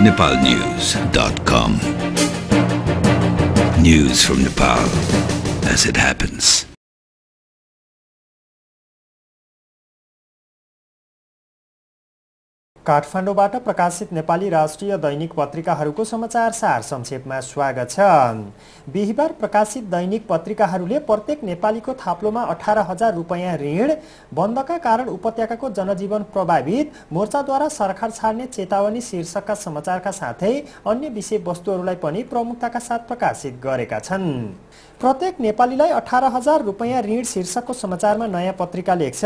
nepalnews.com. News from Nepal as it happens. काठमाडौँबाट प्रकाशित नेपाली राष्ट्रिय दैनिक पत्रिकाहरूको समाचार सार संक्षेपमा स्वागत छ। बिहीबार प्रकाशित दैनिक पत्रिकाहरूले प्रत्येक नेपालीको थाप्लोमा 18,000 रुपैयाँ ऋण, बन्दका कारण उपत्यकाको जनजीवन प्रभावित, मोर्चाद्वारा सरकार छाड्ने चेतावनी शीर्षकका समाचारका साथै अन्य विषयवस्तुहरूलाई पनि प्रमुखताका साथ प्रकाशित गरेका छन्। प्रत्येक नेपालीलाई 18,000 रुपैयाँ ऋण शीर्षकको समाचारमा नयाँ पत्रिका लेख्छ।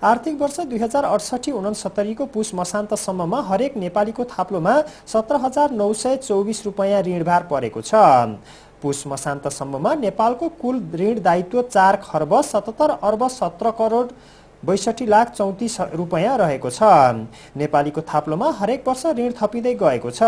आर्थिक वर्ष 2068-69 को पुस मसान्तसम्ममा हरेक नेपालीको थाप्लोमा 17,924 रुपैयाँ ऋणभार परेको छ। पुस मसान्तसम्ममा नेपालको कुल ऋण दायित्व 4,17,17,32,34,34 रुपैयाँ रहेको छ। नेपालीको थाप्लोमा हरेक वर्ष ऋण थपिँदै गएको छ।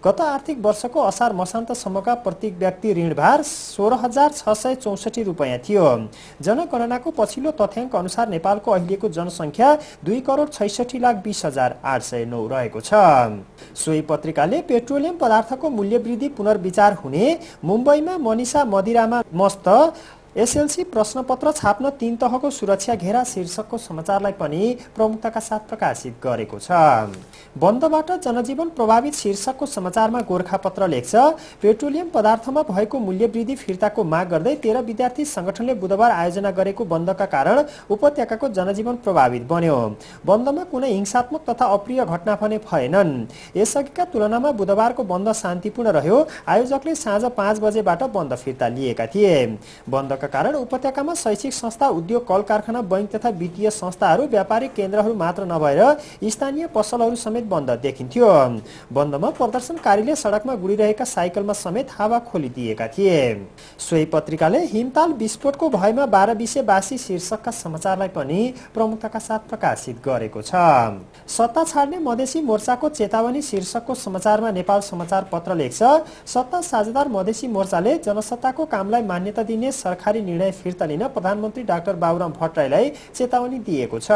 गत आर्थिक वर्षको असार मसान्तसम्मका प्रत्येक व्यक्ति ऋणभार 16,664 रुपैयाँ थियो। जनगणनाको पछिल्लो तथ्याङ्क अनुसार नेपालको अहिलेको जनसङ्ख्या 2,66,20,809 रहेको छ। सोही पत्रिकाले पेट्रोलियम पदार्थको मूल्यवृद्धि पुनर्विचार हुने, मुम्बईमा मनिषा मदिरामा मस्त, एसएलसी प्रश्नपत्र छाप्न 3 तहको सुरक्षा घेरा शीर्षकको समाचारलाई पनि प्रमुखताका साथ प्रकाशित गरेको छ। बन्दबाट जनजीवन प्रभावित शीर्षकको समाचारमा गोरखापत्र लेख्छ। पेट्रोलियम पदार्थमा भएको मूल्यवृद्धि फिर्ताको माग गर्दै 13 विद्यार्थी संगठनले बुधबार आयोजना गरेको बन्दका कारण उपत्यकाको जनजीवन प्रभावित बन्यो। बन्दमा कुनै हिंसात्मक तथा अप्रिय घटना भने भएनन्। यसअघिका तुलनामा बुधबारको बन्द शान्तिपूर्ण रह्यो। आयोजकले साँझ 5 बजेबाट बन्द फिर्ता लिएका थिए। बन्दका कारण उपत्यकामा शैक्षिक संस्था, उद्योग, कल कारखाना, बैंक तथा वित्तीय संस्थाहरू, व्यापारिक केन्द्रहरू मात्र नभएर स्थानीय पसलहरू समेत बन्द देखिन्थ्यो। बन्दमा प्रदर्शनकारीले सडकमा गुडिरहेका साइकलमा समेत हावा खोलिदिएका थिए। सोही पत्रिकाले हिमताल विस्फोटको भयमा 12 विषयवासी शीर्षकका समाचारलाई पनि प्रमुखताका साथ प्रकाशित गरेको छ। सत्ता छाड्ने मधेसी मोर्चाको चेतावनी शीर्षकको समाचारमा नेपाल समाचार पत्र लेख्छ। सत्ता साझेदार मधेसी मोर्चाले जनसत्ताको कामलाई मान्यता दिने सरकारी निर्णय फिर्ता लिन प्रधानमन्त्री डाक्टर बाबुराम भट्टराईलाई चेतावनी दिएको छ।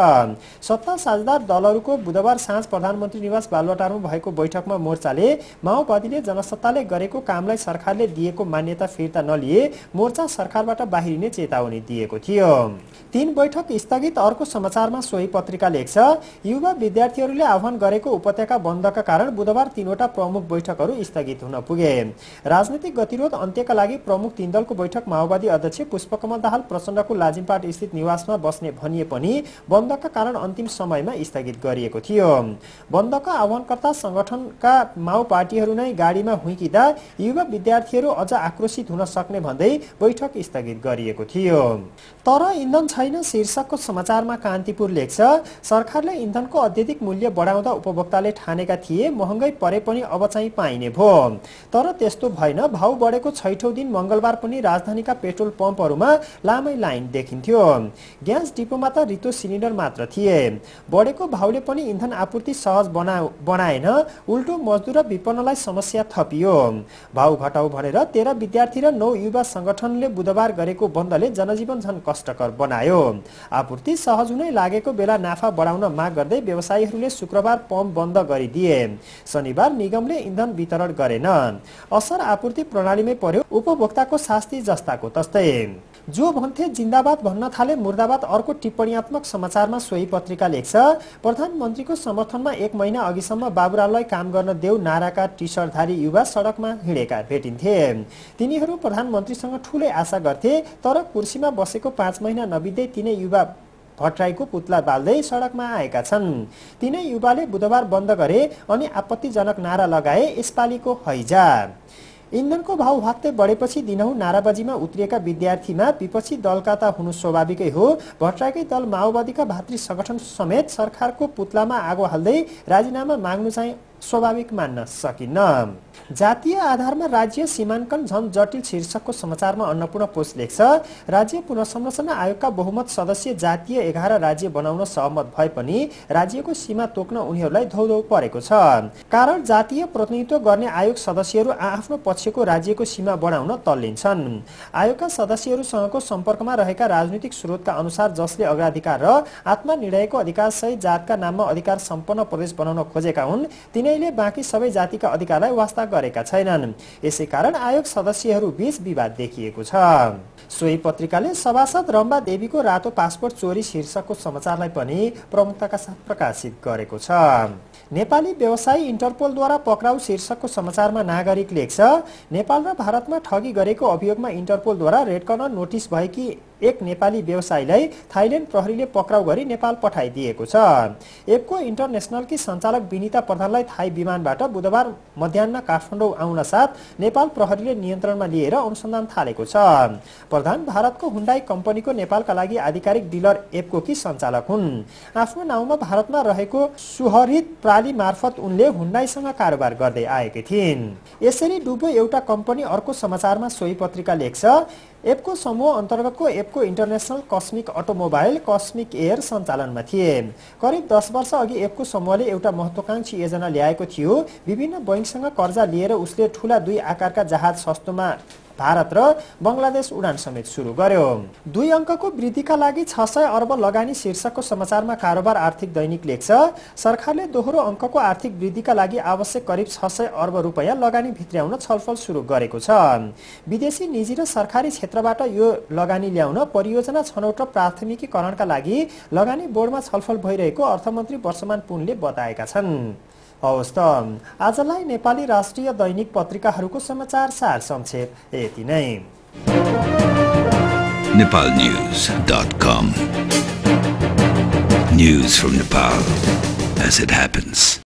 सत्ता साझेदार दलहरूको बुधबार साँझ प्रधानमन्त्री निवास बालुवाटारमा भएको बैठकमा मोर्चाले माओवादीले जनसत्ताले गरेको कामलाई सरकारले दिएको मान्यता फिर्ता नलिए मोर्चा सरकारबाट बाहिरिने चेतावनी दिएको थियो। 3 बैठक स्थगित। अर्को समाचारमा सोही पत्रिका लेख्छ। युवा विद्यार्थीहरूले आह्वान गरेको उपत्यका बन्दका कारण बुधबार 3वटा प्रमुख बैठकहरू स्थगित हुन पुगे। राजनीतिक गतिरोध अन्त्यका लागि प्रमुख 3 दलको बैठक माओवादी अध्यक्ष पुष्पकमल दाहाल प्रचण्डको लाजिमपाट स्थित निवासमा बस्ने भनिए पनि बन्दका कारण अन्तिम समयमा स्थगित गरिएको थियो। बन्दका आह्वानकर्ता संगठनका माओ पार्टीहरू नै गाडीमा हुइकिँदा युवा विद्यार्थीहरू अझ आक्रोशित हुन सक्ने भन्दै बैठक स्थगित गरिएको थियो। तर इन्धन छैन शीर्षकको समाचारमा कान्तिपुर लेख्छ। सरकारले इन्धनको अत्यधिक मूल्य बढाउँदा उपभोक्ताले ठानेका थिए महँगै परे पनि अब चाहिँ पाइने भयो। तर त्यस्तो भएन। भाउ बढेको 6औं दिन मंगलबार पनि राजधानीका पेट्रोल पम्पहरूमा लामै लाइन देखिन्थ्यो। ग्यास डिपोमा त रित्तो सिलिन्डर मात्र थिए। बढेको भाउले पनि इन्धन आपूर्ति सहज बनाएन, उल्टो मजदुर र विपन्नलाई समस्या थपियो। भाउ घटाउ भनेर 13 विद्यार्थी र 9 युवा संगठनले बुधबार गरेको बन्दले जनजीवन झन कष्टकर बनायो। आपूर्ति सहज हुनै लागेको बेला नाफा बढाउन माग गर्दै व्यवसायीहरूले शुक्रबार पम्प बन्द गरिदिए। शनिबार निगमले इन्धन वितरण गरेन। असर आपूर्ति प्रणालीमै पर्यो। उपभोक्ताको शास्ति जस्ताको तस्तै। जो भन्थे जिन्दाबाद भन्न थाले मुर्दाबाद। अर्को टिप्पणीत्मक समाचारमा सोही पत्रिका लेख्छ। प्रधानमन्त्रीको समर्थनमा 1 महिना अघिसम्म बाबुरामलाई काम गर्न देऊ नाराका टी-शर्टधारी युवा सडकमा हिँडेका भेटिन्थे। तिनीहरू प्रधानमन्त्रीसँग ठूलै आशा गर्थे, तर कुर्सीमा बसेको 5 महिना नबित्दै तिनै युवा भट्टराईको पुतला बाल्दै सडकमा आएका छन्। तिनै युवाले बुधबार बन्द गरे अनि आपत्तिजनक नारा लगाए। यसपालिको हैजा। इन्धनको भाउ हत्ते बढेपछि दिनहुँ नाराबाजीमा उत्रिएका विद्यार्थीमा विपक्षी दलका त हुनु स्वाभाविकै हो। भट्टराईकै दल माओवादीका भातृ संगठन समेत सरकारको पुतलामा आगो हाल्दै राजीनामा माग्नु चाहिँ स्वाभाविक मान्न सकिन्न। जातीय आधारमा राज्य सीमाङ्कन झन जटिल शीर्षकको समाचारमा अन्नपूर्ण पोस्ट लेख्छ। राज्य पुनर्संरचना आयोगका बहुमत सदस्य जातीय 11 राज्य बनाउन सहमत भए पनि राज्यको सीमा तोक्न उनीहरूलाई धौधौ परेको छ। कारण जातीय प्रतिनिधित्व गर्ने आयोग सदस्यहरू आफ्नो पक्षको राज्यको सीमा बढाउन तल्लीन छन्। आयोगका सदस्यहरूसँगको सम्पर्कमा रहेका राजनीतिक स्रोतका अनुसार जसले अग्राधिकार र आत्मनिर्णयको अधिकार सहित जातका नाममा अधिकार सम्पन्न प्रदेश बनाउन खोजेका हुन् तिनै निर्णयले बाँकी सबै जातिका अधिकारलाई वास्ता गरेका छैनन्। यसै कारण आयोग सदस्यहरू बीच विवाद देखिएको छ। सोही पत्रिकाले सभासद रम्बा देवीको रातो पासपोर्ट चोरी शीर्षकको समाचारलाई पनि प्रमुखताका साथ प्रकाशित गरेको छ। नेपाली व्यवसायी इन्टरपोलद्वारा पक्राउ शीर्षकको समाचारमा नागरिक लेख्छ, नेपाल र भारतमा ठगी गरेको अभियोगमा इन्टरपोलद्वारा रेड कर्नर नोटिस भएकी एक नेपाली व्यवसायीलाई थाइल्यान्ड प्रहरीले पक्राउ गरी नेपाल पठाइदिएको छ। एपको इन्टरनेसनलकी सञ्चालक विनिता प्रधानलाई थाई विमानबाट बुधबार मध्याह्न काठमाडौँ आउन साथ नेपाल प्रहरीले नियन्त्रणमा लिएर अनुसन्धान थालेको छ। प्रधान भारतको हुन्डाई कम्पनीको नेपालका लागि आधिकारिक डिलर एपको की सञ्चालक हुन्। आफ्नो नाउँमा भारतमा रहेको सुहरित प्राली मार्फत उनले हुन्डाईसँग कारोबार गर्दै आएकी थिइन्। यसरी डुब्यो एउटा कम्पनी अर्को समाचारमा सोही पत्रिका लेख्छ, एपको समूह अन्तर्गतको एपको international cosmic automobile cosmic air सञ्चालनमा थिए। करिब 10 वर्ष अघि एपको समूहले एउटा महत्त्वाकांक्षी योजना ल्याएको थियो। विभिन्न बैंकसँग कर्जा लिएर उसले ठूला 2 आकारका जहाज सस्तोमा भारत र बङ्गलादेश उडान समेत सुरु गर्यो। 2 अङ्कको वृद्धिका लागि 600 अर्ब लगानी शीर्षकको समाचारमा कारोबार आर्थिक दैनिक लेख्छ, सरकारले दोहोरो अङ्कको आर्थिक वृद्धिका लागि आवश्यक करिब 600 अर्ब रुपैयाँ लगानी भित्र्याउन छलफल सुरु गरेको छ। विदेशी निजी र सरकारी क्षेत्रबाट यो लगानी ल्याउन परियोजना छनौट र प्राथमिकीकरणका लागि लगानी बोर्डमा छलफल भइरहेको अर्थमन्त्री वर्षमान पुनले बताएका छन्। हवस् त आजलाई नेपाली राष्ट्रिय दैनिक पत्रिकाहरूको समाचार सार संक्षेप यति नै। nepalnews.com News from Nepal as it happens.